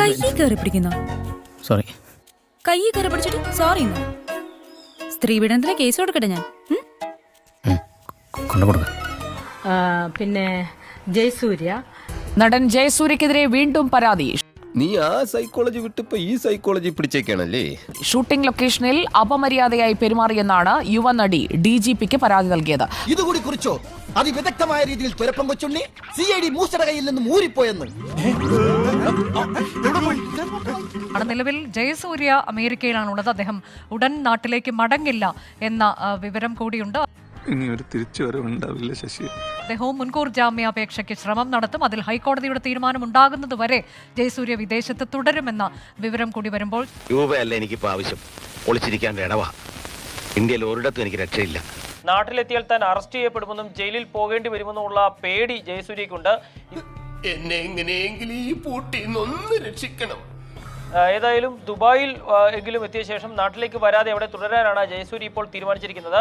കയറി പിടിക്കുന്നോ? സോറി. കൈ കയറി പിടിച്ചിട്ട് സോറി. സ്ത്രീപീഡനത്തിന് കേസ് കൊടുക്കട്ടെ ഞാൻ? കൊണ്ടുകൊടുക്ക. പിന്നെ ജയസൂര്യ, നടൻ ജയസൂര്യക്കെതിരെ വീണ്ടും പരാതി. നീ ആ സൈക്കോളജി വിട്ടിപ്പോ ഈ സൈക്കോളജി പിടിച്ചേക്കാണല്ലേ. ഷൂട്ടിംഗ് ലൊക്കേഷനിൽ അപമര്യാദയായി പെരുമാറിയെന്നാണ് യുവനടി DGPക്ക് പരാതി നൽകിയത്. ഇതുകൂടി കുറിച്ചോ? അതിവിദഗ്ധമായ രീതിയിൽ തുരപ്പം കൊച്ചുണ്ണി CID മൂസയുടെ കയ്യിൽ നിന്ന് ഊരിപ്പോയെന്ന്. നിലവിൽ ജയസൂര്യ അമേരിക്കയിലാണുള്ളത്. അദ്ദേഹം ഉടൻ നാട്ടിലേക്ക് മടങ്ങില്ല എന്ന വിവരം കൂടിയുണ്ട്. ഇനി ഒരു തിരിച്ചുവരവുണ്ടാവില്ല ശശി. അദ്ദേഹവും മുൻകൂർ ജാമ്യാപേക്ഷയ്ക്ക് ശ്രമം നടത്തും. അതിൽ ഹൈക്കോടതിയുടെ തീരുമാനമുണ്ടാകുന്നത് വരെ ജയസൂര്യ വിദേശത്ത് തുടരുമെന്ന വിവരം കൂടി വരുമ്പോൾ രൂപയല്ല എനിക്കിപ്പോ ആവശ്യം, ഒളിച്ചിരിക്കാൻ ഇടവാ. ഇന്ത്യയിൽ ഒരിടത്തും എനിക്ക് രക്ഷയില്ല. നാട്ടിലെത്തിയാൽ താൻ അറസ്റ്റ് ചെയ്യപ്പെടുമെന്നും ജയിലിൽ പോകേണ്ടി വരുമെന്നുമുള്ള പേടി ജയസൂര്യക്കുണ്ട്. എന്നെ എങ്ങനെയെങ്കിലും ഈ പൂട്ടിന്നൊന്ന് രക്ഷിക്കണം. ഏതായാലും ദുബായിൽ എങ്കിലും എത്തിയ ശേഷം നാട്ടിലേക്ക് വരാതെ അവിടെ തുടരാനാണ് ജയസൂര്യ ഇപ്പോൾ തീരുമാനിച്ചിരിക്കുന്നത്.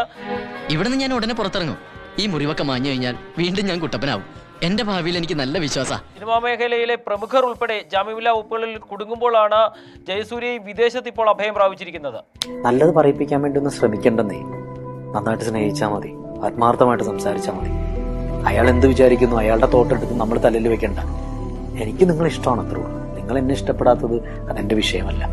ഇവിടുന്ന് ഞാൻ ഉടനെ പുറത്തിറങ്ങും. ഈ മുറിവൊക്കെ മാഞ്ഞു കഴിഞ്ഞാൽ വീണ്ടും ഞാൻ കുട്ടപ്പനാവും. എന്റെ ഭാവിയിൽ എനിക്ക് നല്ല വിശ്വാസമാണ്. സിനിമാ മേഖലയിലെ പ്രമുഖർ ഉൾപ്പെടെ ജാമ്യമില്ലാ വകുപ്പുകളിൽ കുടുങ്ങുമ്പോഴാണ് ജയസൂര്യ വിദേശത്ത് ഇപ്പോൾ അഭയം പ്രാപിച്ചിരിക്കുന്നത്. നല്ലത് പറയിപ്പിക്കാൻ വേണ്ടി ഒന്ന് ശ്രമിക്കണ്ടെന്നേ. നന്നായിട്ട് സ്നേഹിച്ചാൽ മതി, ആത്മാർത്ഥമായിട്ട് സംസാരിച്ചാൽ മതി. അയാൾ എന്ത് വിചാരിക്കുന്നു അയാളുടെ തോട്ടെടുത്ത് നമ്മൾ തലയിൽ വെക്കണ്ട. എനിക്ക് നിങ്ങളെ ഇഷ്ടമാണ്, അത്രേ ഉള്ളൂ. നിങ്ങൾ എന്നെ ഇഷ്ടപ്പെടാത്തത് അതെന്റെ വിഷയമല്ല.